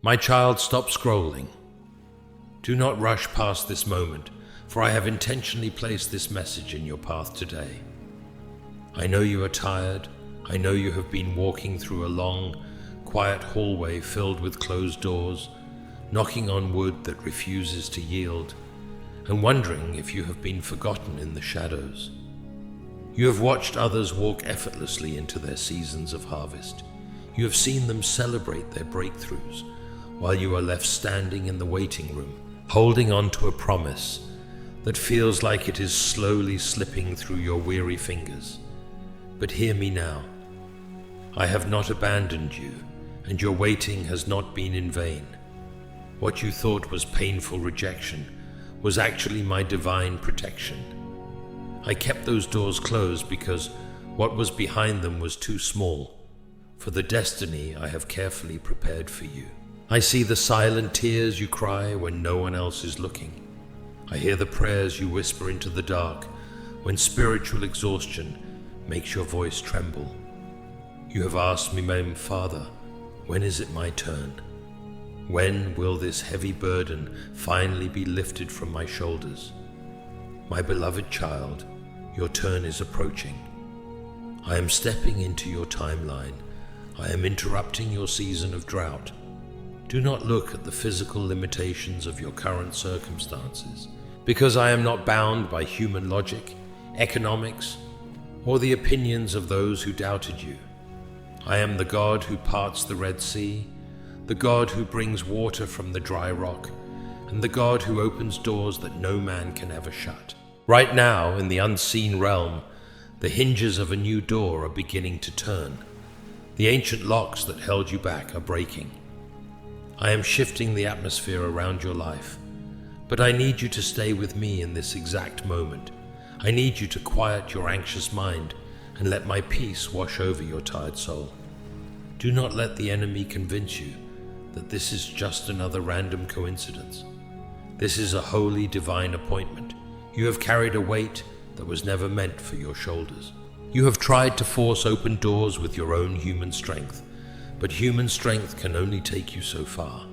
My child, stop scrolling. Do not rush past this moment, for I have intentionally placed this message in your path today. I know you are tired. I know you have been walking through a long, quiet hallway filled with closed doors, knocking on wood that refuses to yield, and wondering if you have been forgotten in the shadows. You have watched others walk effortlessly into their seasons of harvest. You have seen them celebrate their breakthroughs, while you are left standing in the waiting room, holding on to a promise that feels like it is slowly slipping through your weary fingers. But hear me now. I have not abandoned you, and your waiting has not been in vain. What you thought was painful rejection was actually my divine protection. I kept those doors closed because what was behind them was too small for the destiny I have carefully prepared for you. I see the silent tears you cry when no one else is looking. I hear the prayers you whisper into the dark when spiritual exhaustion makes your voice tremble. You have asked me, my Father, when is it my turn? When will this heavy burden finally be lifted from my shoulders? My beloved child, your turn is approaching. I am stepping into your timeline. I am interrupting your season of drought. Do not look at the physical limitations of your current circumstances, because I am not bound by human logic, economics, or the opinions of those who doubted you. I am the God who parts the Red Sea, the God who brings water from the dry rock, and the God who opens doors that no man can ever shut. Right now, in the unseen realm, the hinges of a new door are beginning to turn. The ancient locks that held you back are breaking. I am shifting the atmosphere around your life, but I need you to stay with me in this exact moment. I need you to quiet your anxious mind and let my peace wash over your tired soul. Do not let the enemy convince you that this is just another random coincidence. This is a holy divine appointment. You have carried a weight that was never meant for your shoulders. You have tried to force open doors with your own human strength, but human strength can only take you so far.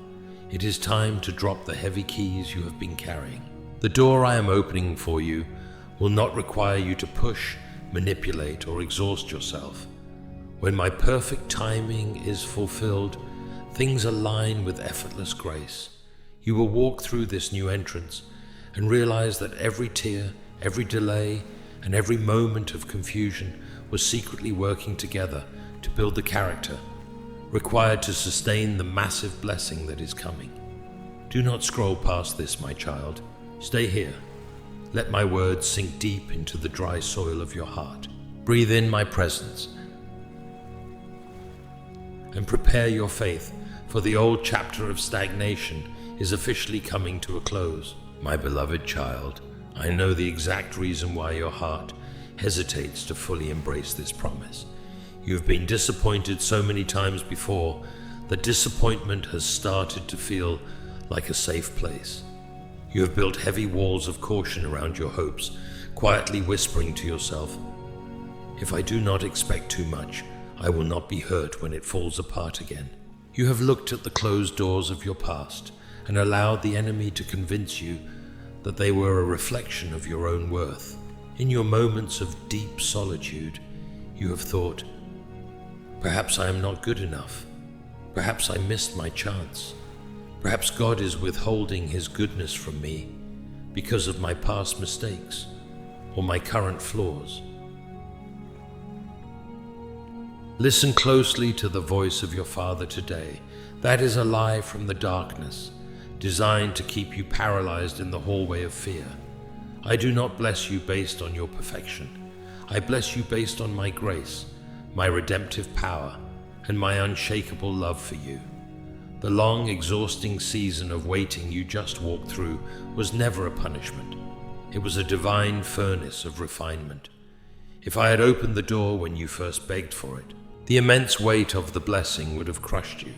It is time to drop the heavy keys you have been carrying. The door I am opening for you will not require you to push, manipulate, or exhaust yourself. When my perfect timing is fulfilled, things align with effortless grace. You will walk through this new entrance and realize that every tear, every delay, and every moment of confusion was secretly working together to build the character required to sustain the massive blessing that is coming. Do not scroll past this, my child. Stay here. Let my words sink deep into the dry soil of your heart. Breathe in my presence and prepare your faith, for the old chapter of stagnation is officially coming to a close. My beloved child, I know the exact reason why your heart hesitates to fully embrace this promise. You have been disappointed so many times before that disappointment has started to feel like a safe place. You have built heavy walls of caution around your hopes, quietly whispering to yourself, "If I do not expect too much, I will not be hurt when it falls apart again." You have looked at the closed doors of your past and allowed the enemy to convince you that they were a reflection of your own worth. In your moments of deep solitude, you have thought, perhaps I am not good enough. Perhaps I missed my chance. Perhaps God is withholding His goodness from me because of my past mistakes or my current flaws. Listen closely to the voice of your Father today. That is a lie from the darkness, designed to keep you paralyzed in the hallway of fear. I do not bless you based on your perfection. I bless you based on my grace, my redemptive power, and my unshakable love for you. The long, exhausting season of waiting you just walked through was never a punishment. It was a divine furnace of refinement. If I had opened the door when you first begged for it, the immense weight of the blessing would have crushed you.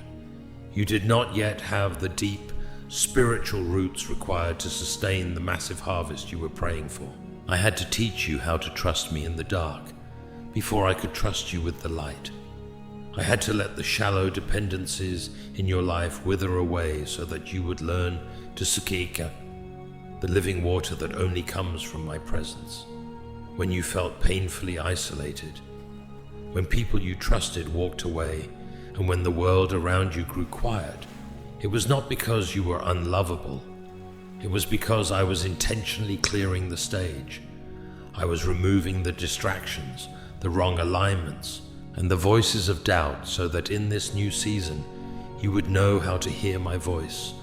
You did not yet have the deep, spiritual roots required to sustain the massive harvest you were praying for. I had to teach you how to trust me in the dark before I could trust you with the light. I had to let the shallow dependencies in your life wither away so that you would learn to sukika, the living water that only comes from my presence. When you felt painfully isolated, when people you trusted walked away, and when the world around you grew quiet, it was not because you were unlovable. It was because I was intentionally clearing the stage. I was removing the distractions, the wrong alignments, and the voices of doubt so that in this new season, you would know how to hear my voice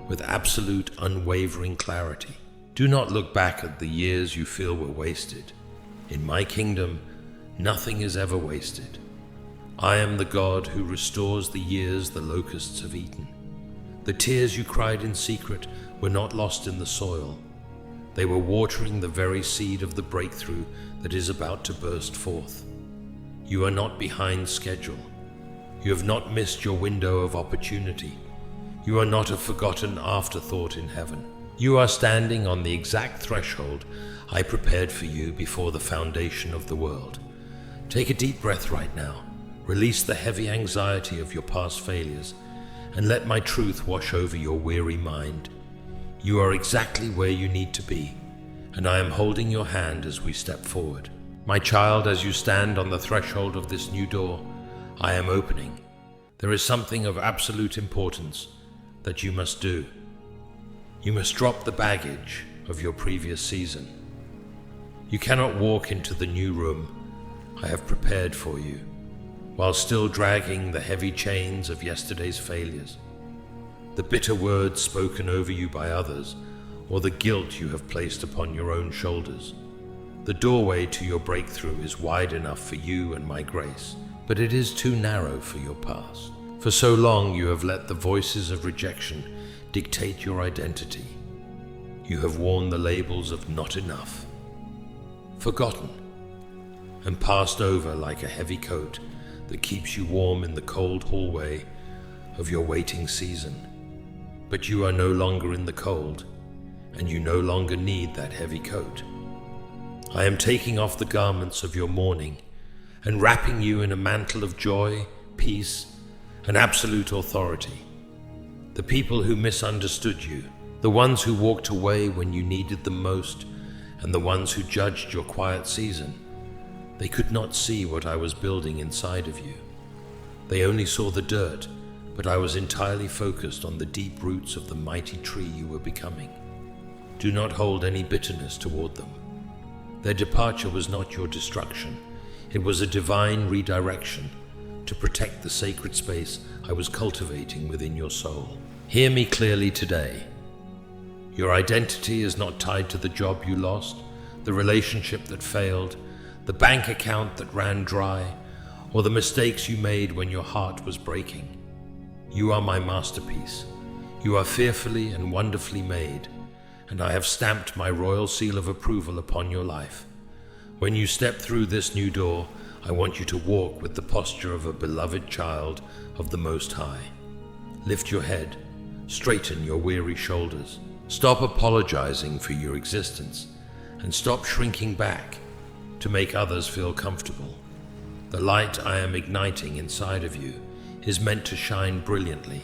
with absolute unwavering clarity. Do not look back at the years you feel were wasted. In my kingdom, nothing is ever wasted. I am the God who restores the years the locusts have eaten. The tears you cried in secret were not lost in the soil. They were watering the very seed of the breakthrough that is about to burst forth. You are not behind schedule. You have not missed your window of opportunity. You are not a forgotten afterthought in heaven. You are standing on the exact threshold I prepared for you before the foundation of the world. Take a deep breath right now. Release the heavy anxiety of your past failures and let my truth wash over your weary mind. You are exactly where you need to be, and I am holding your hand as we step forward. My child, as you stand on the threshold of this new door, I am opening. There is something of absolute importance that you must do. You must drop the baggage of your previous season. You cannot walk into the new room I have prepared for you while still dragging the heavy chains of yesterday's failures, the bitter words spoken over you by others, or the guilt you have placed upon your own shoulders. The doorway to your breakthrough is wide enough for you and my grace, but it is too narrow for your past. For so long you have let the voices of rejection dictate your identity. You have worn the labels of not enough, forgotten, and passed over like a heavy coat that keeps you warm in the cold hallway of your waiting season. But you are no longer in the cold, and you no longer need that heavy coat. I am taking off the garments of your mourning and wrapping you in a mantle of joy, peace, and absolute authority. The people who misunderstood you, the ones who walked away when you needed them most, and the ones who judged your quiet season, they could not see what I was building inside of you. They only saw the dirt, but I was entirely focused on the deep roots of the mighty tree you were becoming. Do not hold any bitterness toward them. Their departure was not your destruction. It was a divine redirection to protect the sacred space I was cultivating within your soul. Hear me clearly today. Your identity is not tied to the job you lost, the relationship that failed, the bank account that ran dry, or the mistakes you made when your heart was breaking. You are my masterpiece. You are fearfully and wonderfully made, and I have stamped my royal seal of approval upon your life. When you step through this new door, I want you to walk with the posture of a beloved child of the Most High. Lift your head, straighten your weary shoulders, stop apologizing for your existence, and stop shrinking back to make others feel comfortable. The light I am igniting inside of you is meant to shine brilliantly,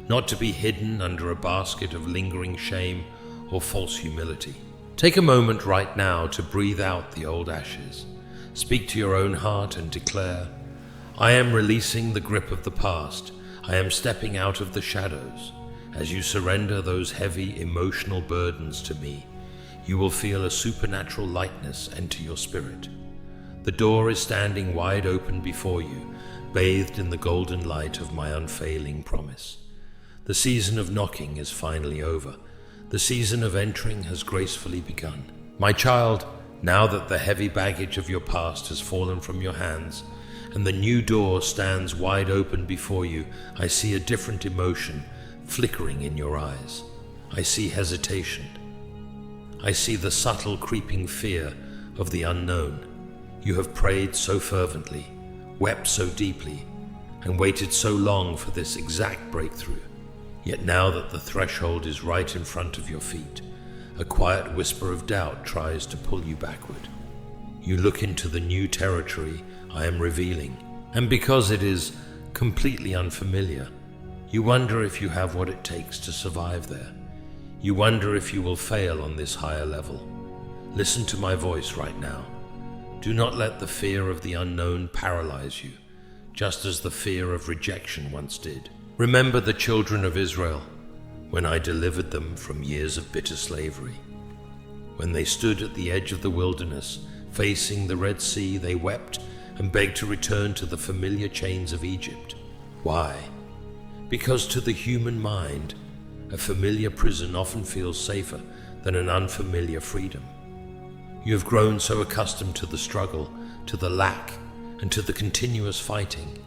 not to be hidden under a basket of lingering shame or false humility. Take a moment right now to breathe out the old ashes. Speak to your own heart and declare, I am releasing the grip of the past. I am stepping out of the shadows. As you surrender those heavy emotional burdens to me, you will feel a supernatural lightness enter your spirit. The door is standing wide open before you, bathed in the golden light of my unfailing promise. The season of knocking is finally over. The season of entering has gracefully begun. My child, now that the heavy baggage of your past has fallen from your hands and the new door stands wide open before you, I see a different emotion flickering in your eyes. I see hesitation. I see the subtle creeping fear of the unknown. You have prayed so fervently, wept so deeply, and waited so long for this exact breakthrough. Yet now that the threshold is right in front of your feet, a quiet whisper of doubt tries to pull you backward. You look into the new territory I am revealing, And because it is completely unfamiliar, you wonder if you have what it takes to survive there. You wonder if you will fail on this higher level. Listen to my voice right now. Do not let the fear of the unknown paralyze you, just as the fear of rejection once did. Remember the children of Israel, when I delivered them from years of bitter slavery. When they stood at the edge of the wilderness, facing the Red Sea, they wept and begged to return to the familiar chains of Egypt. Why? Because to the human mind, a familiar prison often feels safer than an unfamiliar freedom. You have grown so accustomed to the struggle, to the lack, and to the continuous fighting,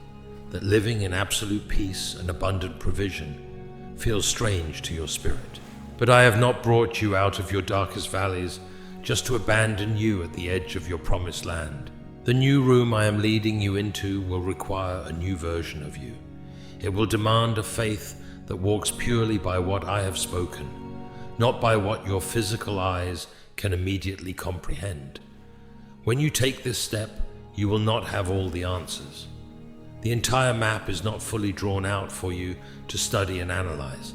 that living in absolute peace and abundant provision feels strange to your spirit. But I have not brought you out of your darkest valleys just to abandon you at the edge of your promised land. The new room I am leading you into will require a new version of you. It will demand a faith that walks purely by what I have spoken, not by what your physical eyes can immediately comprehend. When you take this step, you will not have all the answers. The entire map is not fully drawn out for you to study and analyze.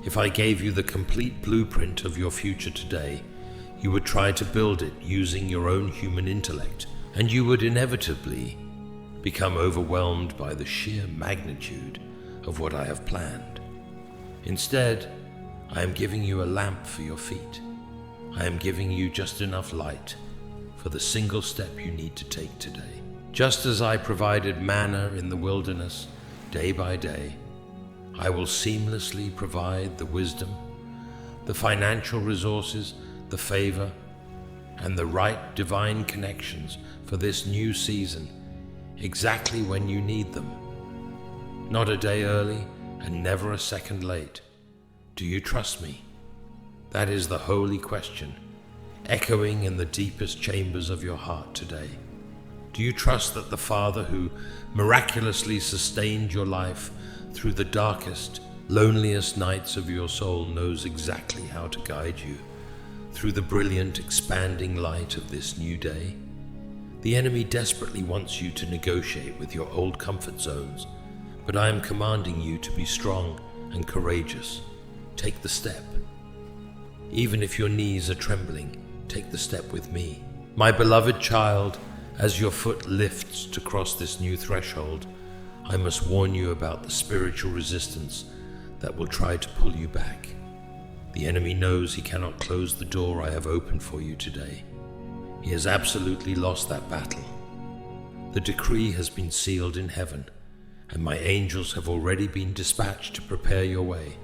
If I gave you the complete blueprint of your future today, you would try to build it using your own human intellect, and you would inevitably become overwhelmed by the sheer magnitude of what I have planned. Instead, I am giving you a lamp for your feet. I am giving you just enough light for the single step you need to take today. Just as I provided manna in the wilderness day by day, I will seamlessly provide the wisdom, the financial resources, the favor, and the right divine connections for this new season, exactly when you need them. Not a day early and never a second late. Do you trust me? That is the holy question, echoing in the deepest chambers of your heart today. Do you trust that the Father who miraculously sustained your life through the darkest, loneliest nights of your soul knows exactly how to guide you through the brilliant, expanding light of this new day? The enemy desperately wants you to negotiate with your old comfort zones, but I am commanding you to be strong and courageous. Take the step. Even if your knees are trembling, take the step with me. My beloved child, as your foot lifts to cross this new threshold, I must warn you about the spiritual resistance that will try to pull you back. The enemy knows he cannot close the door I have opened for you today. He has absolutely lost that battle. The decree has been sealed in heaven, and my angels have already been dispatched to prepare your way.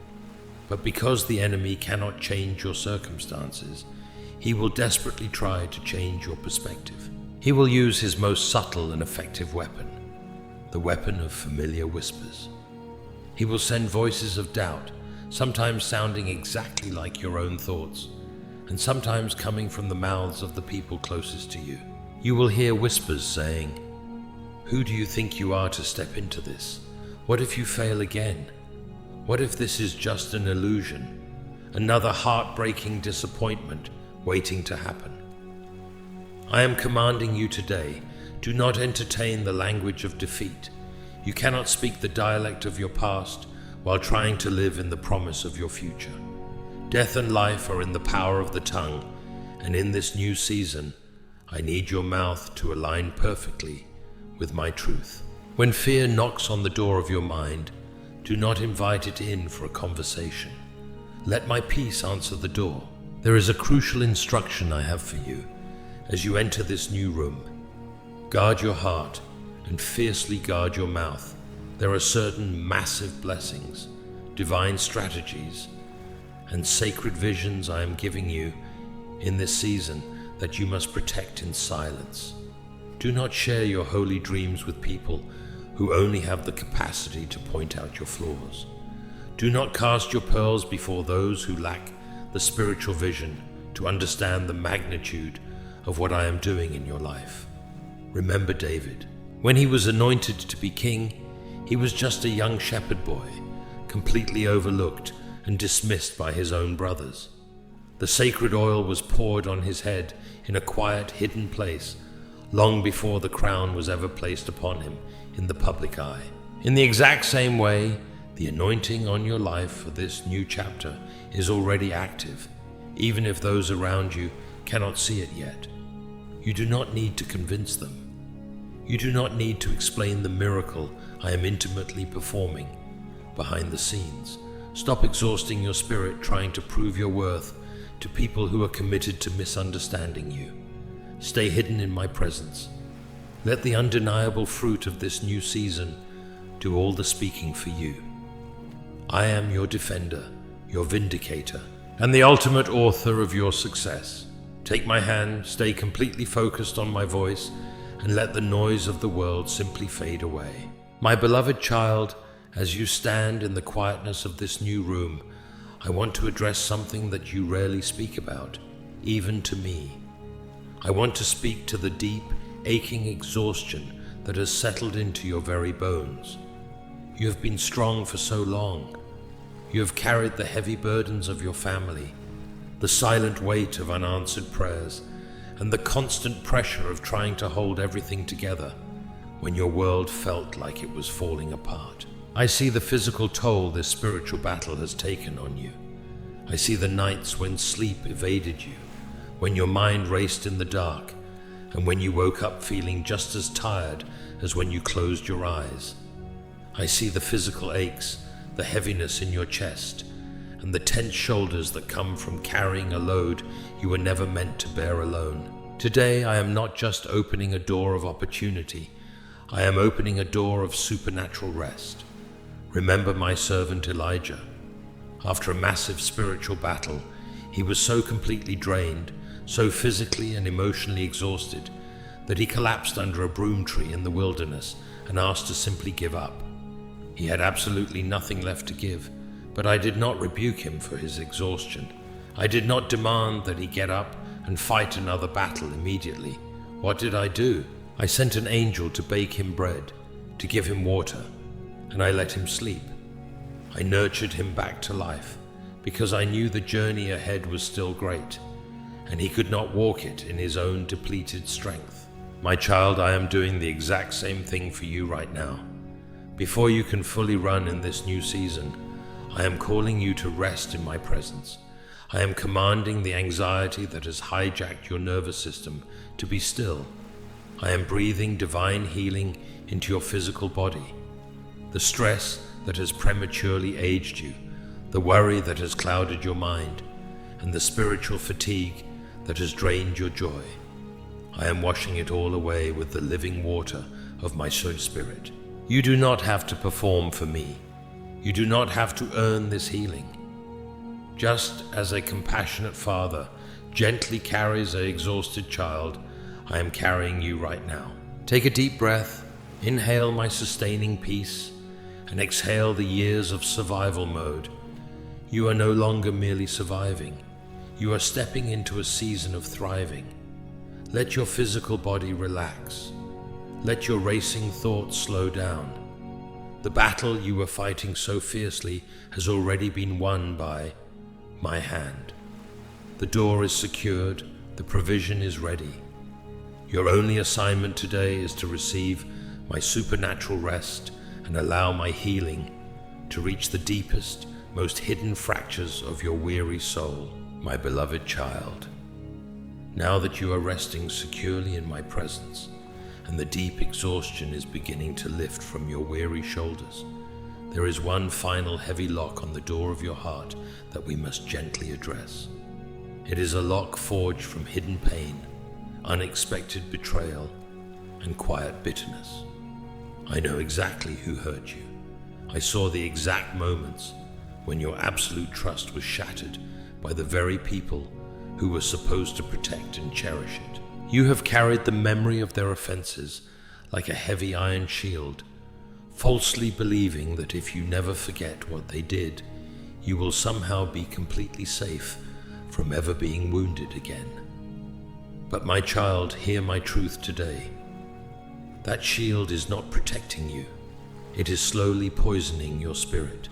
But because the enemy cannot change your circumstances, he will desperately try to change your perspective. He will use his most subtle and effective weapon, the weapon of familiar whispers. He will send voices of doubt, sometimes sounding exactly like your own thoughts, and sometimes coming from the mouths of the people closest to you. You will hear whispers saying, "Who do you think you are to step into this? What if you fail again? What if this is just an illusion? Another heartbreaking disappointment waiting to happen?" I am commanding you today, do not entertain the language of defeat. You cannot speak the dialect of your past while trying to live in the promise of your future. Death and life are in the power of the tongue, and in this new season, I need your mouth to align perfectly with my truth. When fear knocks on the door of your mind, do not invite it in for a conversation. Let my peace answer the door. There is a crucial instruction I have for you as you enter this new room. Guard your heart and fiercely guard your mouth. There are certain massive blessings, divine strategies, and sacred visions I am giving you in this season that you must protect in silence. Do not share your holy dreams with people who only have the capacity to point out your flaws. Do not cast your pearls before those who lack the spiritual vision to understand the magnitude of what I am doing in your life. Remember David. When he was anointed to be king, he was just a young shepherd boy, completely overlooked and dismissed by his own brothers. The sacred oil was poured on his head in a quiet, hidden place long before the crown was ever placed upon him in the public eye. In the exact same way, the anointing on your life for this new chapter is already active, even if those around you cannot see it yet. You do not need to convince them. You do not need to explain the miracle I am intimately performing behind the scenes. Stop exhausting your spirit trying to prove your worth to people who are committed to misunderstanding you. Stay hidden in my presence. Let the undeniable fruit of this new season do all the speaking for you. I am your defender, your vindicator, and the ultimate author of your success. Take my hand, stay completely focused on my voice, and let the noise of the world simply fade away. My beloved child, as you stand in the quietness of this new room, I want to address something that you rarely speak about, even to me. I want to speak to the deep, aching exhaustion that has settled into your very bones. You have been strong for so long. You have carried the heavy burdens of your family, the silent weight of unanswered prayers, and the constant pressure of trying to hold everything together when your world felt like it was falling apart. I see the physical toll this spiritual battle has taken on you. I see the nights when sleep evaded you, when your mind raced in the dark, and when you woke up feeling just as tired as when you closed your eyes. I see the physical aches, the heaviness in your chest, and the tense shoulders that come from carrying a load you were never meant to bear alone. Today, I am not just opening a door of opportunity, I am opening a door of supernatural rest. Remember my servant Elijah. After a massive spiritual battle, he was so completely drained, so physically and emotionally exhausted, that he collapsed under a broom tree in the wilderness and asked to simply give up. He had absolutely nothing left to give, but I did not rebuke him for his exhaustion. I did not demand that he get up and fight another battle immediately. What did I do? I sent an angel to bake him bread, to give him water, and I let him sleep. I nurtured him back to life, because I knew the journey ahead was still great, and he could not walk it in his own depleted strength. My child, I am doing the exact same thing for you right now. Before you can fully run in this new season, I am calling you to rest in my presence. I am commanding the anxiety that has hijacked your nervous system to be still. I am breathing divine healing into your physical body. The stress that has prematurely aged you, the worry that has clouded your mind, and the spiritual fatigue that has drained your joy. I am washing it all away with the living water of my soul spirit. You do not have to perform for me. You do not have to earn this healing. Just as a compassionate father gently carries an exhausted child, I am carrying you right now. Take a deep breath, inhale my sustaining peace, and exhale the years of survival mode. You are no longer merely surviving. You are stepping into a season of thriving. Let your physical body relax. Let your racing thoughts slow down. The battle you were fighting so fiercely has already been won by my hand. The door is secured, the provision is ready. Your only assignment today is to receive my supernatural rest and allow my healing to reach the deepest, most hidden fractures of your weary soul, my beloved child. Now that you are resting securely in my presence, and the deep exhaustion is beginning to lift from your weary shoulders, there is one final heavy lock on the door of your heart that we must gently address. It is a lock forged from hidden pain, unexpected betrayal, and quiet bitterness. I know exactly who hurt you. I saw the exact moments when your absolute trust was shattered by the very people who were supposed to protect and cherish it. You have carried the memory of their offenses like a heavy iron shield, falsely believing that if you never forget what they did, you will somehow be completely safe from ever being wounded again. But my child, hear my truth today. That shield is not protecting you. It is slowly poisoning your spirit.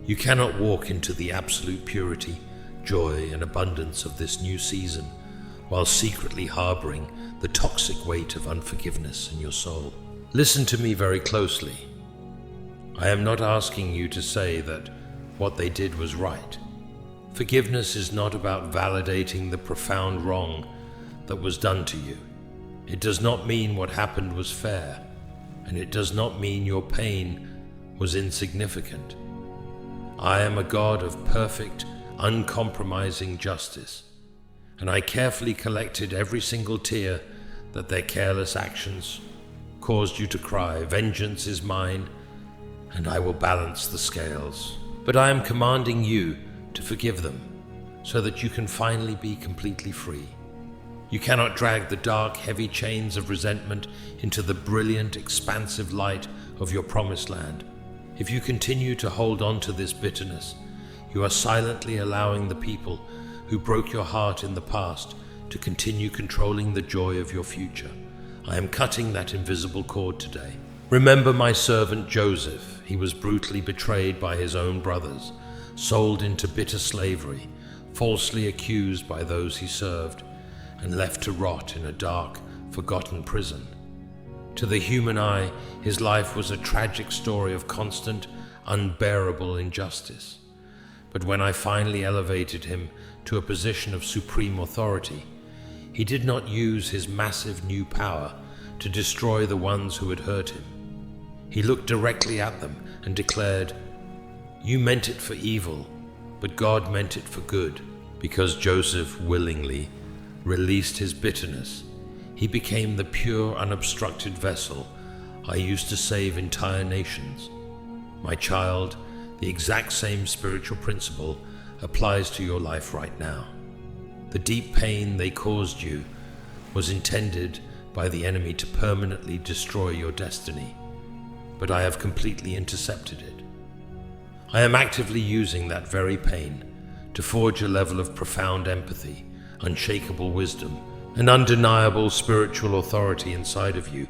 You cannot walk into the absolute purity, joy, and abundance of this new season while secretly harboring the toxic weight of unforgiveness in your soul. Listen to me very closely. I am not asking you to say that what they did was right. Forgiveness is not about validating the profound wrong that was done to you. It does not mean what happened was fair, and it does not mean your pain was insignificant. I am a God of perfect, uncompromising justice, and I carefully collected every single tear that their careless actions caused you to cry. Vengeance is mine, and I will balance the scales. But I am commanding you to forgive them, so that you can finally be completely free. You cannot drag the dark, heavy chains of resentment into the brilliant, expansive light of your promised land. If you continue to hold on to this bitterness, you are silently allowing the people who broke your heart in the past to continue controlling the joy of your future. I am cutting that invisible cord today. Remember my servant Joseph. He was brutally betrayed by his own brothers, sold into bitter slavery, falsely accused by those he served, and left to rot in a dark, forgotten prison. To the human eye, his life was a tragic story of constant, unbearable injustice. But when I finally elevated him to a position of supreme authority, he did not use his massive new power to destroy the ones who had hurt him. He looked directly at them and declared, "You meant it for evil, but God meant it for good." Because Joseph willingly released his bitterness, he became the pure, unobstructed vessel I used to save entire nations. My child, the exact same spiritual principle applies to your life right now. The deep pain they caused you was intended by the enemy to permanently destroy your destiny, but I have completely intercepted it. I am actively using that very pain to forge a level of profound empathy, unshakable wisdom, and undeniable spiritual authority inside of you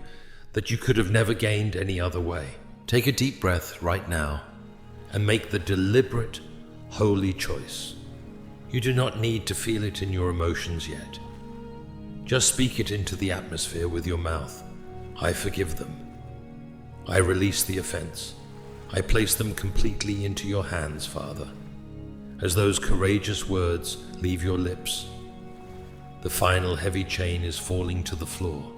that you could have never gained any other way. Take a deep breath right now and make the deliberate, holy choice. You do not need to feel it in your emotions yet. Just speak it into the atmosphere with your mouth. I forgive them. I release the offense. I place them completely into your hands, Father. As those courageous words leave your lips, the final heavy chain is falling to the floor.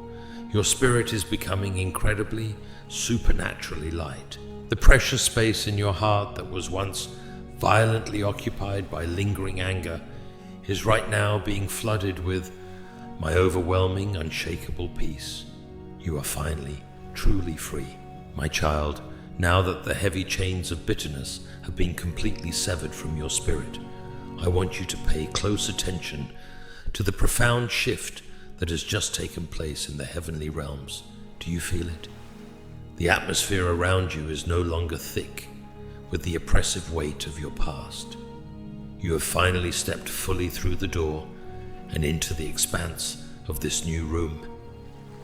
Your spirit is becoming incredibly, supernaturally light. The precious space in your heart that was once violently occupied by lingering anger is right now being flooded with my overwhelming, unshakable peace. You are finally, truly free. My child, now that the heavy chains of bitterness have been completely severed from your spirit, I want you to pay close attention to the profound shift that has just taken place in the heavenly realms. Do you feel it? The atmosphere around you is no longer thick with the oppressive weight of your past. You have finally stepped fully through the door and into the expanse of this new room.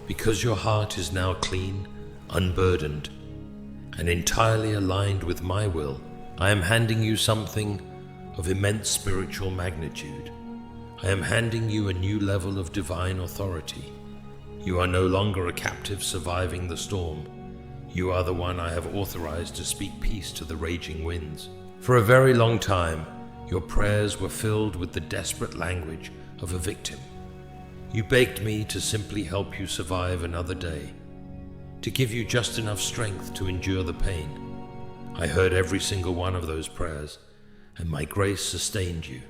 Because your heart is now clean, unburdened, and entirely aligned with my will, I am handing you something of immense spiritual magnitude. I am handing you a new level of divine authority. You are no longer a captive surviving the storm. You are the one I have authorized to speak peace to the raging winds. For a very long time, your prayers were filled with the desperate language of a victim. You begged me to simply help you survive another day, to give you just enough strength to endure the pain. I heard every single one of those prayers, and my grace sustained you.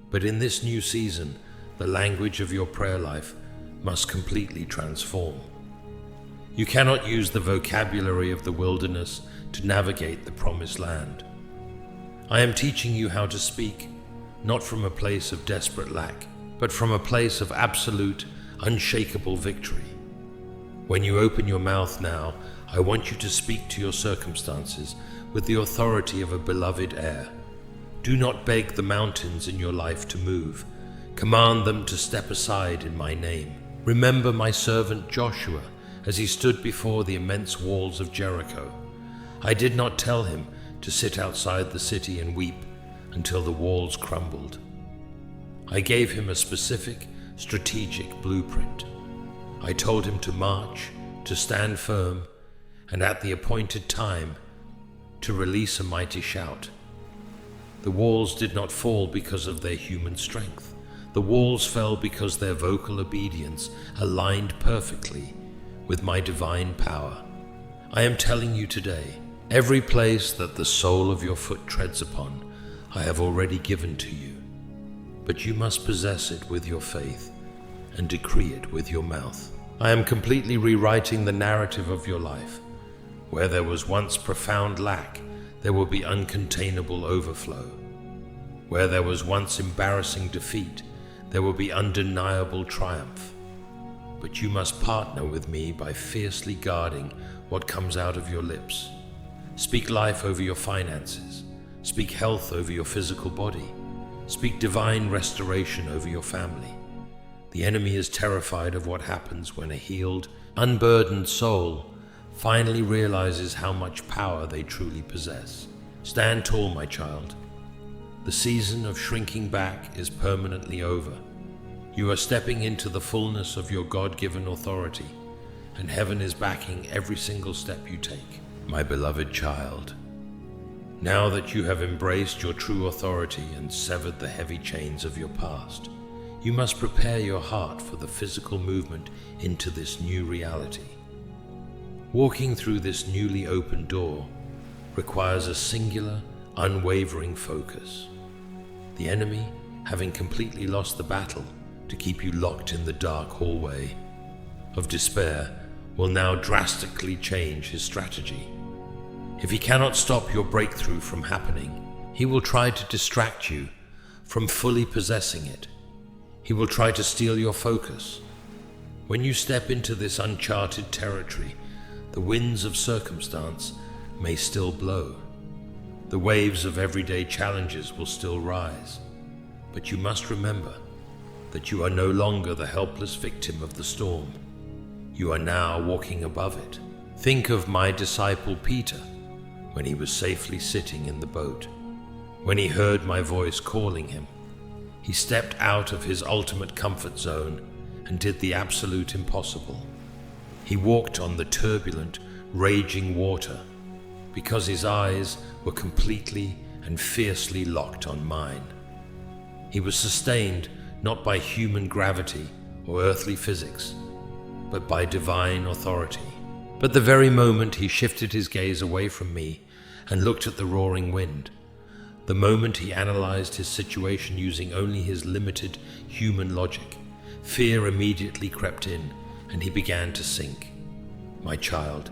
But in this new season, the language of your prayer life must completely transform. You cannot use the vocabulary of the wilderness to navigate the promised land. I am teaching you how to speak, not from a place of desperate lack, but from a place of absolute, unshakable victory. When you open your mouth now, I want you to speak to your circumstances with the authority of a beloved heir. Do not beg the mountains in your life to move. Command them to step aside in my name. Remember my servant Joshua as he stood before the immense walls of Jericho. I did not tell him to sit outside the city and weep until the walls crumbled. I gave him a specific, strategic blueprint. I told him to march, to stand firm, and at the appointed time to release a mighty shout. The walls did not fall because of their human strength. The walls fell because their vocal obedience aligned perfectly with my divine power. I am telling you today, every place that the sole of your foot treads upon, I have already given to you. But you must possess it with your faith and decree it with your mouth. I am completely rewriting the narrative of your life. Where there was once profound lack, there will be uncontainable overflow. Where there was once embarrassing defeat, there will be undeniable triumph. But you must partner with me by fiercely guarding what comes out of your lips. Speak life over your finances. Speak health over your physical body. Speak divine restoration over your family. The enemy is terrified of what happens when a healed, unburdened soul finally realizes how much power they truly possess. Stand tall, my child. The season of shrinking back is permanently over. You are stepping into the fullness of your God-given authority, and heaven is backing every single step you take. My beloved child, now that you have embraced your true authority and severed the heavy chains of your past, you must prepare your heart for the physical movement into this new reality. Walking through this newly opened door requires a singular, unwavering focus. The enemy, having completely lost the battle to keep you locked in the dark hallway of despair, will now drastically change his strategy. If he cannot stop your breakthrough from happening, he will try to distract you from fully possessing it. He will try to steal your focus. When you step into this uncharted territory, the winds of circumstance may still blow. The waves of everyday challenges will still rise. But you must remember that you are no longer the helpless victim of the storm. You are now walking above it. Think of my disciple Peter when he was safely sitting in the boat. When he heard my voice calling him, he stepped out of his ultimate comfort zone and did the absolute impossible. He walked on the turbulent, raging water because his eyes were completely and fiercely locked on mine. He was sustained not by human gravity or earthly physics, but by divine authority. But the very moment he shifted his gaze away from me and looked at the roaring wind, the moment he analyzed his situation using only his limited human logic, fear immediately crept in and he began to sink. My child,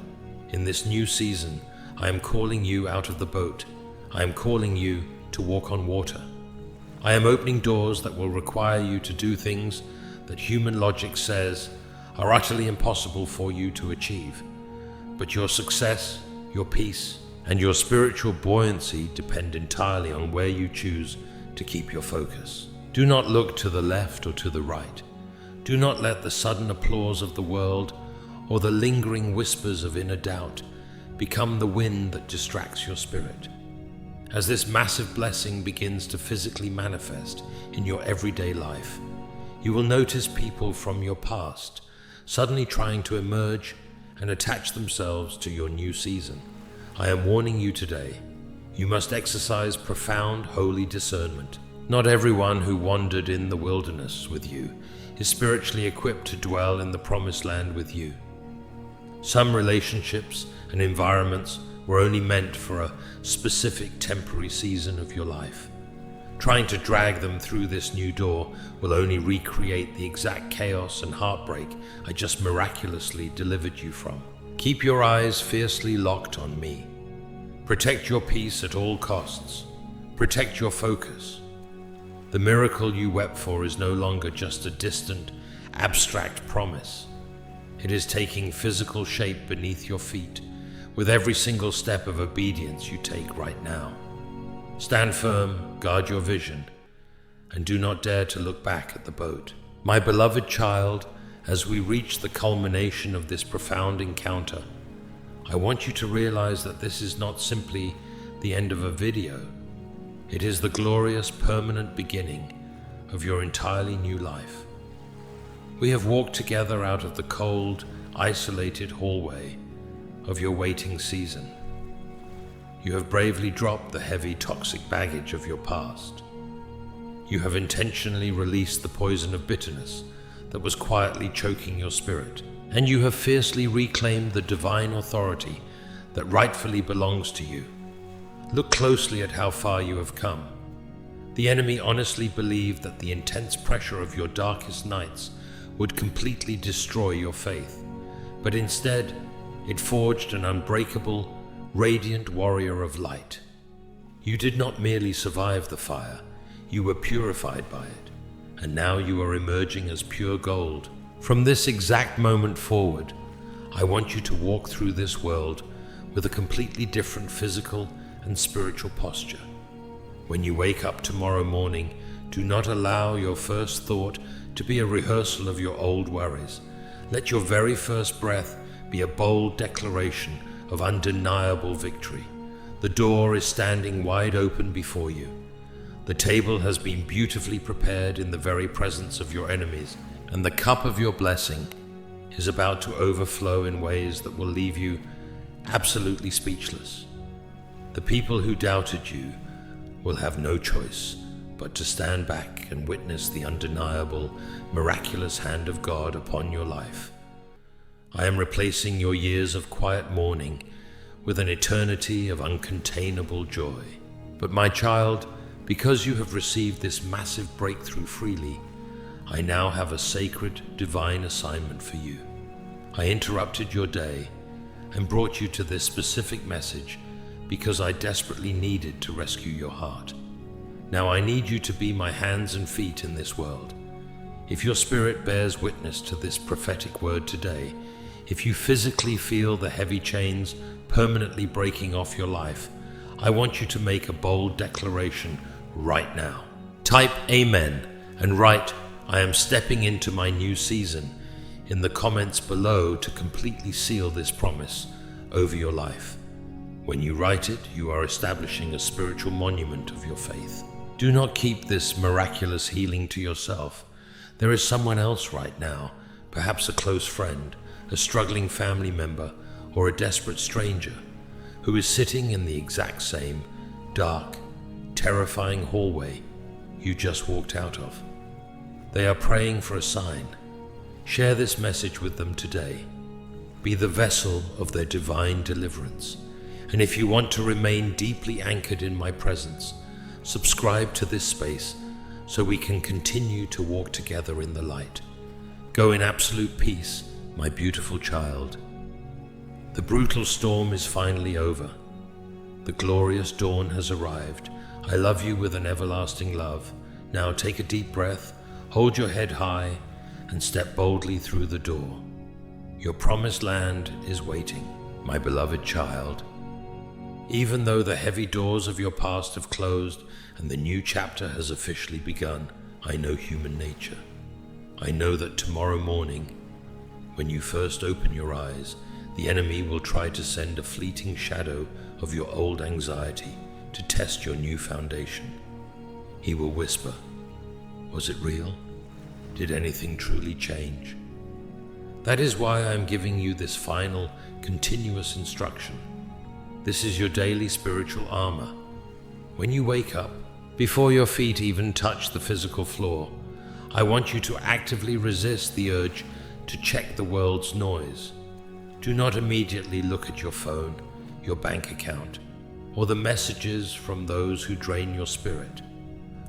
in this new season, I am calling you out of the boat. I am calling you to walk on water. I am opening doors that will require you to do things that human logic says are utterly impossible for you to achieve. But your success, your peace, and your spiritual buoyancy depend entirely on where you choose to keep your focus. Do not look to the left or to the right. Do not let the sudden applause of the world or the lingering whispers of inner doubt become the wind that distracts your spirit. As this massive blessing begins to physically manifest in your everyday life, you will notice people from your past suddenly trying to emerge and attach themselves to your new season. I am warning you today, you must exercise profound holy discernment. Not everyone who wandered in the wilderness with you is spiritually equipped to dwell in the promised land with you. Some relationships and environments were only meant for a specific temporary season of your life. Trying to drag them through this new door will only recreate the exact chaos and heartbreak I just miraculously delivered you from. Keep your eyes fiercely locked on me. Protect your peace at all costs. Protect your focus. The miracle you wept for is no longer just a distant, abstract promise. It is taking physical shape beneath your feet with every single step of obedience you take right now. Stand firm, guard your vision, and do not dare to look back at the boat. My beloved child, as we reach the culmination of this profound encounter, I want you to realize that this is not simply the end of a video. It is the glorious permanent beginning of your entirely new life. We have walked together out of the cold, isolated hallway of your waiting season. You have bravely dropped the heavy toxic baggage of your past. You have intentionally released the poison of bitterness that was quietly choking your spirit, and you have fiercely reclaimed the divine authority that rightfully belongs to you. Look closely at how far you have come. The enemy honestly believed that the intense pressure of your darkest nights would completely destroy your faith, but instead, it forged an unbreakable, radiant warrior of light. You did not merely survive the fire, you were purified by it, and now you are emerging as pure gold. From this exact moment forward, I want you to walk through this world with a completely different physical and spiritual posture. When you wake up tomorrow morning, do not allow your first thought to be a rehearsal of your old worries. Let your very first breath be a bold declaration of undeniable victory. The door is standing wide open before you. The table has been beautifully prepared in the very presence of your enemies, and the cup of your blessing is about to overflow in ways that will leave you absolutely speechless. The people who doubted you will have no choice but to stand back and witness the undeniable, miraculous hand of God upon your life. I am replacing your years of quiet mourning with an eternity of uncontainable joy. But my child, because you have received this massive breakthrough freely, I now have a sacred, divine assignment for you. I interrupted your day and brought you to this specific message because I desperately needed to rescue your heart. Now I need you to be my hands and feet in this world. If your spirit bears witness to this prophetic word today, if you physically feel the heavy chains permanently breaking off your life, I want you to make a bold declaration right now. Type Amen and write, "I am stepping into my new season," in the comments below to completely seal this promise over your life. When you write it, you are establishing a spiritual monument of your faith. Do not keep this miraculous healing to yourself. There is someone else right now, perhaps a close friend, a struggling family member, or a desperate stranger, who is sitting in the exact same dark, terrifying hallway you just walked out of. They are praying for a sign. Share this message with them today. Be the vessel of their divine deliverance. And if you want to remain deeply anchored in my presence, subscribe to this space so we can continue to walk together in the light. Go in absolute peace, my beautiful child. The brutal storm is finally over. The glorious dawn has arrived. I love you with an everlasting love. Now take a deep breath, hold your head high, and step boldly through the door. Your promised land is waiting, my beloved child. Even though the heavy doors of your past have closed and the new chapter has officially begun, I know human nature. I know that tomorrow morning, when you first open your eyes, the enemy will try to send a fleeting shadow of your old anxiety to test your new foundation. He will whisper, "Was it real? Did anything truly change?" That is why I am giving you this final, continuous instruction. This is your daily spiritual armor. When you wake up, before your feet even touch the physical floor, I want you to actively resist the urge to check the world's noise. Do not immediately look at your phone, your bank account, or the messages from those who drain your spirit.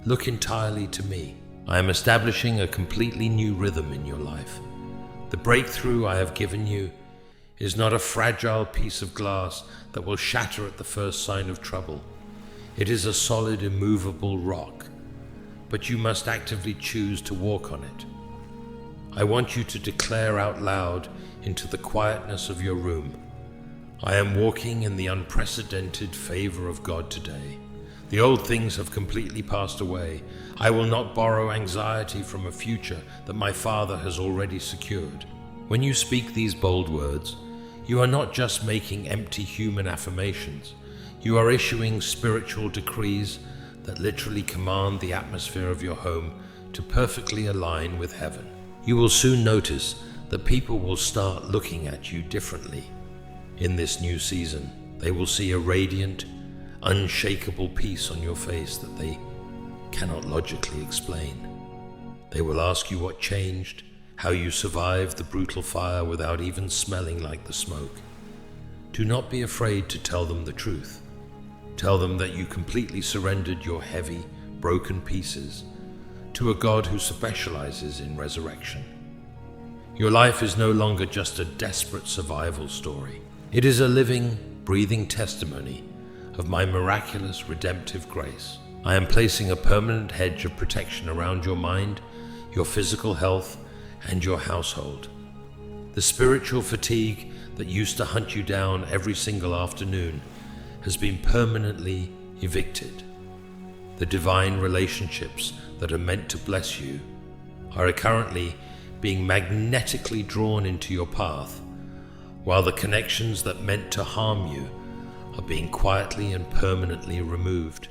Look entirely to me. I am establishing a completely new rhythm in your life. The breakthrough I have given you is not a fragile piece of glass that will shatter at the first sign of trouble. It is a solid, immovable rock, but you must actively choose to walk on it. I want you to declare out loud into the quietness of your room, "I am walking in the unprecedented favor of God today. The old things have completely passed away. I will not borrow anxiety from a future that my Father has already secured." When you speak these bold words, you are not just making empty human affirmations. You are issuing spiritual decrees that literally command the atmosphere of your home to perfectly align with heaven. You will soon notice that people will start looking at you differently. In this new season, they will see a radiant, unshakable peace on your face that they cannot logically explain. They will ask you what changed, how you survived the brutal fire without even smelling like the smoke. Do not be afraid to tell them the truth. Tell them that you completely surrendered your heavy, broken pieces to a God who specializes in resurrection. Your life is no longer just a desperate survival story. It is a living, breathing testimony of my miraculous redemptive grace. I am placing a permanent hedge of protection around your mind, your physical health, and your household. The spiritual fatigue that used to hunt you down every single afternoon has been permanently evicted. The divine relationships that are meant to bless you are currently being magnetically drawn into your path, while the connections that meant to harm you are being quietly and permanently removed.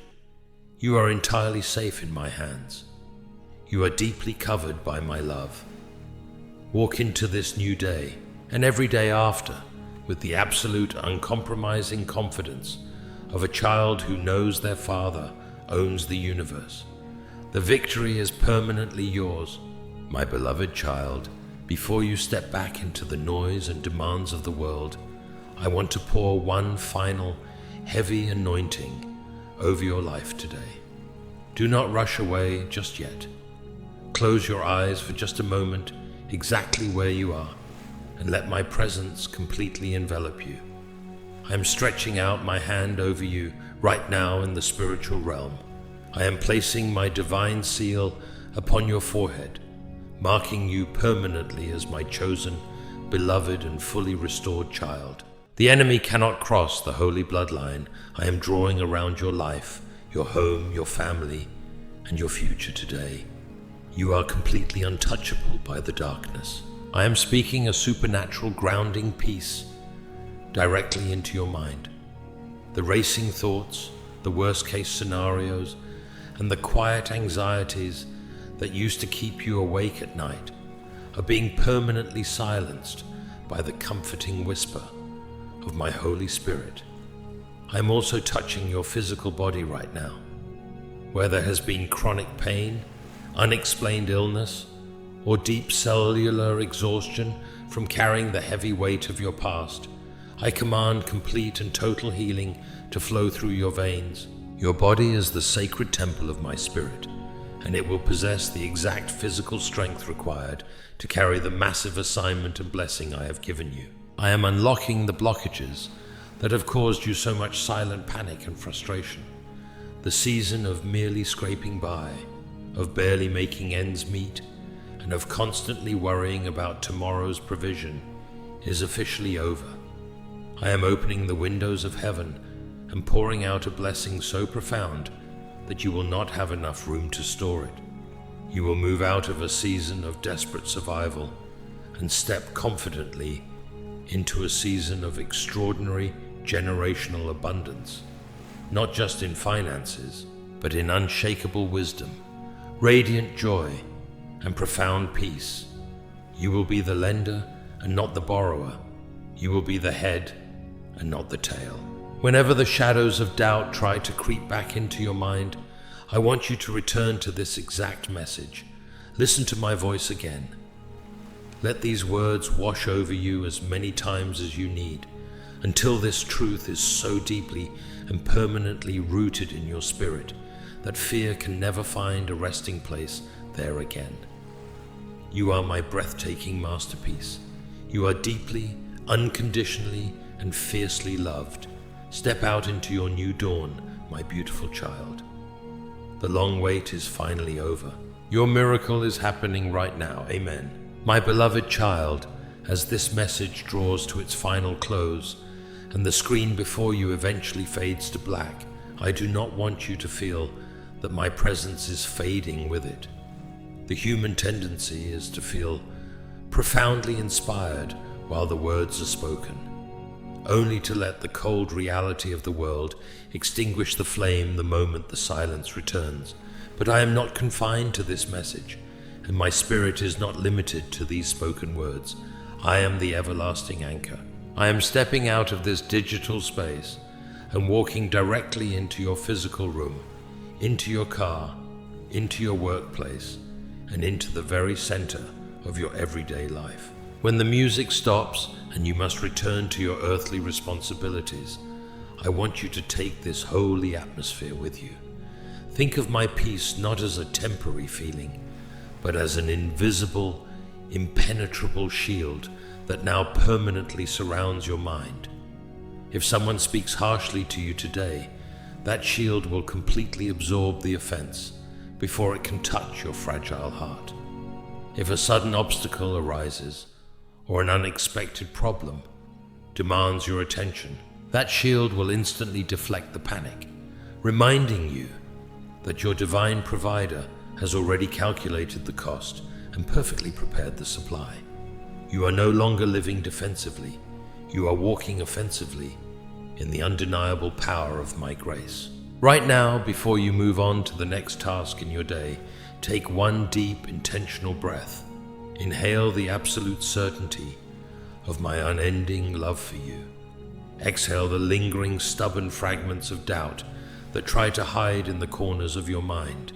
You are entirely safe in my hands. You are deeply covered by my love. Walk into this new day and every day after with the absolute uncompromising confidence of a child who knows their father owns the universe. The victory is permanently yours. My beloved child, before you step back into the noise and demands of the world, I want to pour one final heavy anointing over your life today. Do not rush away just yet. Close your eyes for just a moment exactly where you are and let my presence completely envelop you. I am stretching out my hand over you right now in the spiritual realm. I am placing my divine seal upon your forehead, marking you permanently as my chosen, beloved, and fully restored child. The enemy cannot cross the holy bloodline I am drawing around your life, your home, your family, and your future today. You are completely untouchable by the darkness. I am speaking a supernatural grounding peace directly into your mind. The racing thoughts, the worst-case scenarios, and the quiet anxieties that used to keep you awake at night are being permanently silenced by the comforting whisper of my Holy Spirit. I am also touching your physical body right now, where there has been chronic pain, unexplained illness, or deep cellular exhaustion from carrying the heavy weight of your past. I command complete and total healing to flow through your veins. Your body is the sacred temple of my spirit, and it will possess the exact physical strength required to carry the massive assignment and blessing I have given you. I am unlocking the blockages that have caused you so much silent panic and frustration. The season of merely scraping by, of barely making ends meet, and of constantly worrying about tomorrow's provision is officially over. I am opening the windows of heaven and pouring out a blessing so profound that you will not have enough room to store it. You will move out of a season of desperate survival and step confidently into a season of extraordinary generational abundance, not just in finances, but in unshakable wisdom, radiant joy, and profound peace. You will be the lender and not the borrower. You will be the head and not the tail. Whenever the shadows of doubt try to creep back into your mind, I want you to return to this exact message. Listen to my voice again. Let these words wash over you as many times as you need, until this truth is so deeply and permanently rooted in your spirit that fear can never find a resting place there again. You are my breathtaking masterpiece. You are deeply, unconditionally, and fiercely loved. Step out into your new dawn, my beautiful child. The long wait is finally over. Your miracle is happening right now. Amen. My beloved child, as this message draws to its final close and the screen before you eventually fades to black, I do not want you to feel that my presence is fading with it. The human tendency is to feel profoundly inspired while the words are spoken, only to let the cold reality of the world extinguish the flame the moment the silence returns. But I am not confined to this message, and my spirit is not limited to these spoken words. I am the everlasting anchor. I am stepping out of this digital space and walking directly into your physical room, into your car, into your workplace, and into the very center of your everyday life. When the music stops and you must return to your earthly responsibilities, I want you to take this holy atmosphere with you. Think of my peace not as a temporary feeling, but as an invisible, impenetrable shield that now permanently surrounds your mind. If someone speaks harshly to you today, that shield will completely absorb the offense before it can touch your fragile heart. If a sudden obstacle arises, or an unexpected problem demands your attention, that shield will instantly deflect the panic, reminding you that your divine provider has already calculated the cost and perfectly prepared the supply. You are no longer living defensively, you are walking offensively in the undeniable power of my grace. Right now, before you move on to the next task in your day, take one deep, intentional breath. Inhale the absolute certainty of my unending love for you. Exhale the lingering, stubborn fragments of doubt that try to hide in the corners of your mind.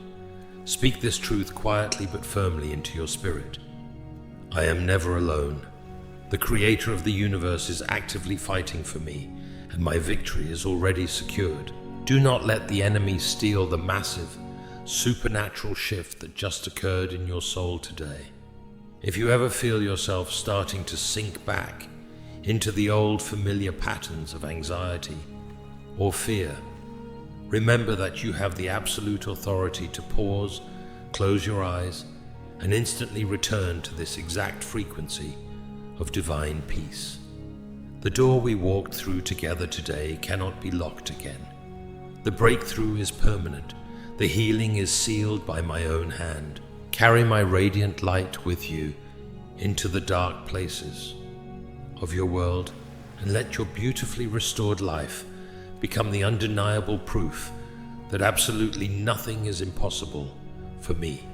Speak this truth quietly but firmly into your spirit. I am never alone. The Creator of the universe is actively fighting for me, and my victory is already secured. Do not let the enemy steal the massive, supernatural shift that just occurred in your soul today. If you ever feel yourself starting to sink back into the old familiar patterns of anxiety or fear, remember that you have the absolute authority to pause, close your eyes, and instantly return to this exact frequency of divine peace. The door we walked through together today cannot be locked again. The breakthrough is permanent. The healing is sealed by my own hand. Carry my radiant light with you into the dark places of your world, and let your beautifully restored life become the undeniable proof that absolutely nothing is impossible for me.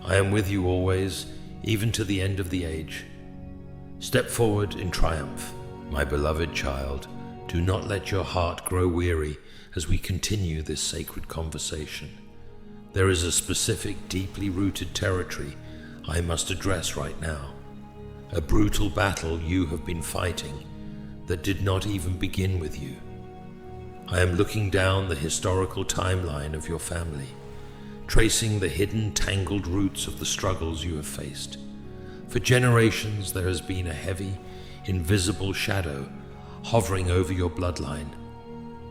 I am with you always, even to the end of the age. Step forward in triumph, my beloved child. Do not let your heart grow weary as we continue this sacred conversation. There is a specific, deeply rooted territory I must address right now. A brutal battle you have been fighting that did not even begin with you. I am looking down the historical timeline of your family, tracing the hidden, tangled roots of the struggles you have faced. For generations, there has been a heavy, invisible shadow hovering over your bloodline.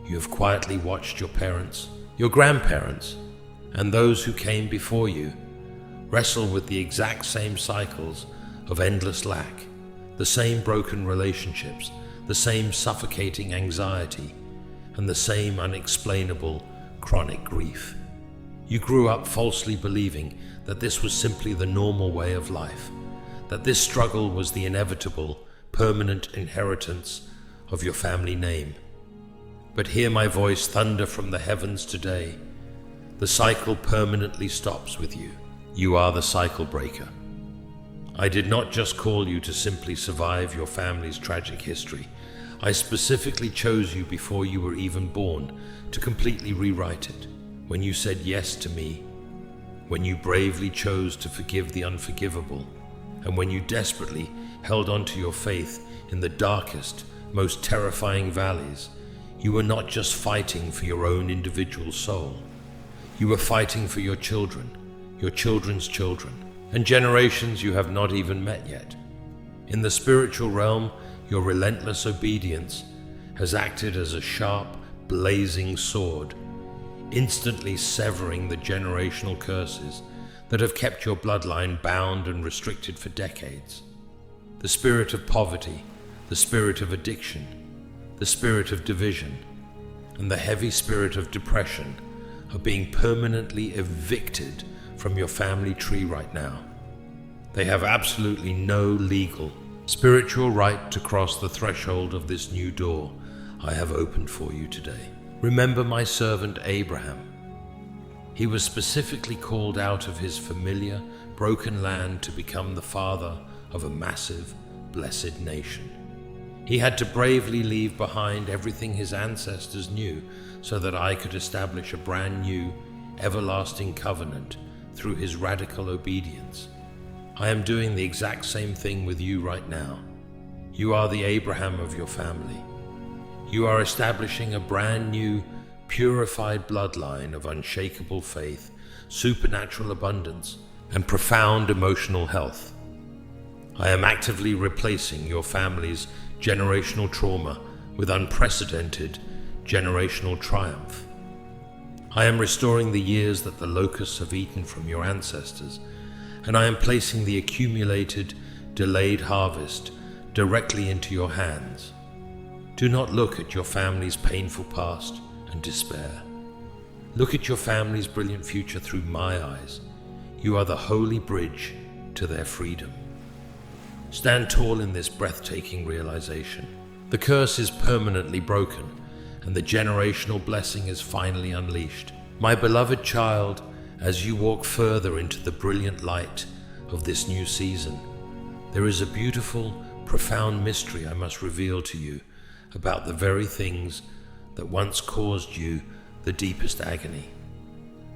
You have quietly watched your parents, your grandparents, and those who came before you wrestle with the exact same cycles of endless lack, the same broken relationships, the same suffocating anxiety, and the same unexplainable chronic grief. You grew up falsely believing that this was simply the normal way of life, that this struggle was the inevitable, permanent inheritance of your family name. But hear my voice thunder from the heavens today. The cycle permanently stops with you. You are the cycle breaker. I did not just call you to simply survive your family's tragic history. I specifically chose you before you were even born to completely rewrite it. When you said yes to me, when you bravely chose to forgive the unforgivable, and when you desperately held on to your faith in the darkest, most terrifying valleys, you were not just fighting for your own individual soul. You were fighting for your children, your children's children, and generations you have not even met yet. In the spiritual realm, your relentless obedience has acted as a sharp, blazing sword, instantly severing the generational curses that have kept your bloodline bound and restricted for decades. The spirit of poverty, the spirit of addiction, the spirit of division, and the heavy spirit of depression are being permanently evicted from your family tree right now. They have absolutely no legal, spiritual right to cross the threshold of this new door I have opened for you today. Remember my servant Abraham. He was specifically called out of his familiar, broken land to become the father of a massive, blessed nation. He had to bravely leave behind everything his ancestors knew so that I could establish a brand new, everlasting covenant through his radical obedience. I am doing the exact same thing with you right now. You are the Abraham of your family. You are establishing a brand new, purified bloodline of unshakable faith, supernatural abundance, and profound emotional health. I am actively replacing your family's generational trauma with unprecedented generational triumph. I am restoring the years that the locusts have eaten from your ancestors, and I am placing the accumulated, delayed harvest directly into your hands. Do not look at your family's painful past and despair. Look at your family's brilliant future through my eyes. You are the holy bridge to their freedom. Stand tall in this breathtaking realization. The curse is permanently broken, and the generational blessing is finally unleashed. My beloved child, as you walk further into the brilliant light of this new season, there is a beautiful, profound mystery I must reveal to you about the very things that once caused you the deepest agony.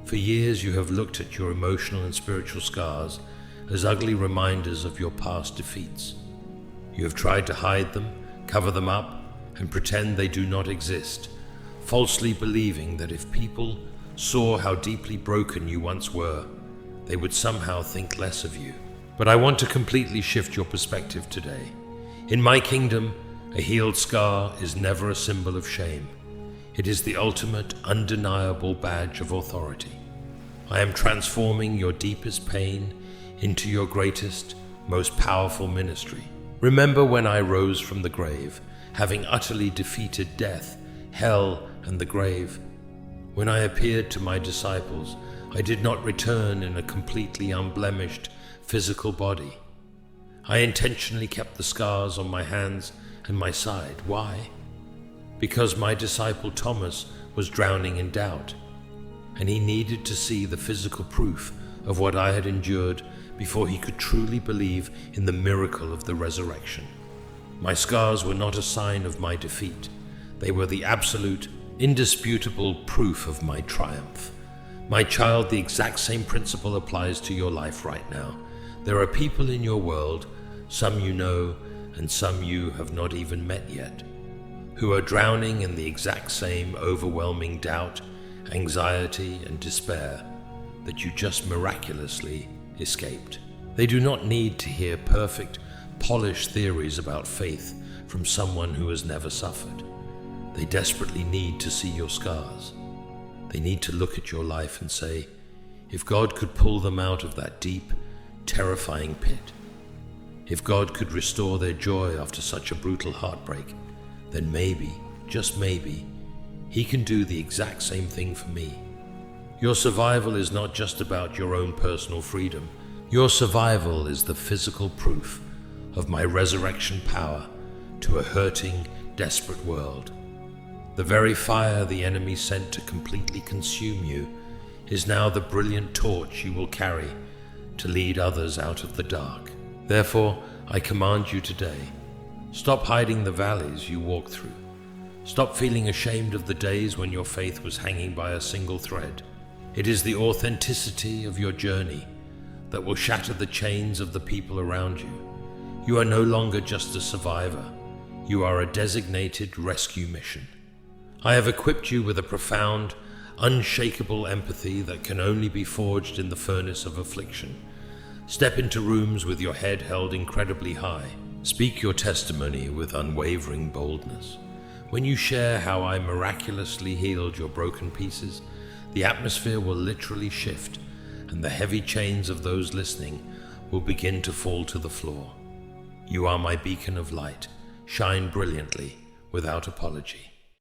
For years you have looked at your emotional and spiritual scars as ugly reminders of your past defeats. You have tried to hide them, cover them up, and pretend they do not exist, falsely believing that if people saw how deeply broken you once were, they would somehow think less of you. But I want to completely shift your perspective today. In my kingdom, a healed scar is never a symbol of shame. It is the ultimate, undeniable badge of authority. I am transforming your deepest pain into your greatest, most powerful ministry. Remember when I rose from the grave, having utterly defeated death, hell, and the grave. When I appeared to my disciples, I did not return in a completely unblemished physical body. I intentionally kept the scars on my hands and my side. Why? Because my disciple Thomas was drowning in doubt, and he needed to see the physical proof of what I had endured before he could truly believe in the miracle of the resurrection. My scars were not a sign of my defeat. They were the absolute, indisputable proof of my triumph. My child, the exact same principle applies to your life right now. There are people in your world, some you know and some you have not even met yet, who are drowning in the exact same overwhelming doubt, anxiety, and despair that you just miraculously escaped. They do not need to hear perfect, polished theories about faith from someone who has never suffered. They desperately need to see your scars. They need to look at your life and say, if God could pull them out of that deep, terrifying pit, if God could restore their joy after such a brutal heartbreak, then maybe, just maybe, He can do the exact same thing for me. Your survival is not just about your own personal freedom. Your survival is the physical proof of my resurrection power to a hurting, desperate world. The very fire the enemy sent to completely consume you is now the brilliant torch you will carry to lead others out of the dark. Therefore, I command you today, stop hiding the valleys you walk through. Stop feeling ashamed of the days when your faith was hanging by a single thread. It is the authenticity of your journey that will shatter the chains of the people around you. You are no longer just a survivor. You are a designated rescue mission. I have equipped you with a profound, unshakable empathy that can only be forged in the furnace of affliction. Step into rooms with your head held incredibly high. Speak your testimony with unwavering boldness. When you share how I miraculously healed your broken pieces, the atmosphere will literally shift, and the heavy chains of those listening will begin to fall to the floor. You are my beacon of light. Shine brilliantly, without apology.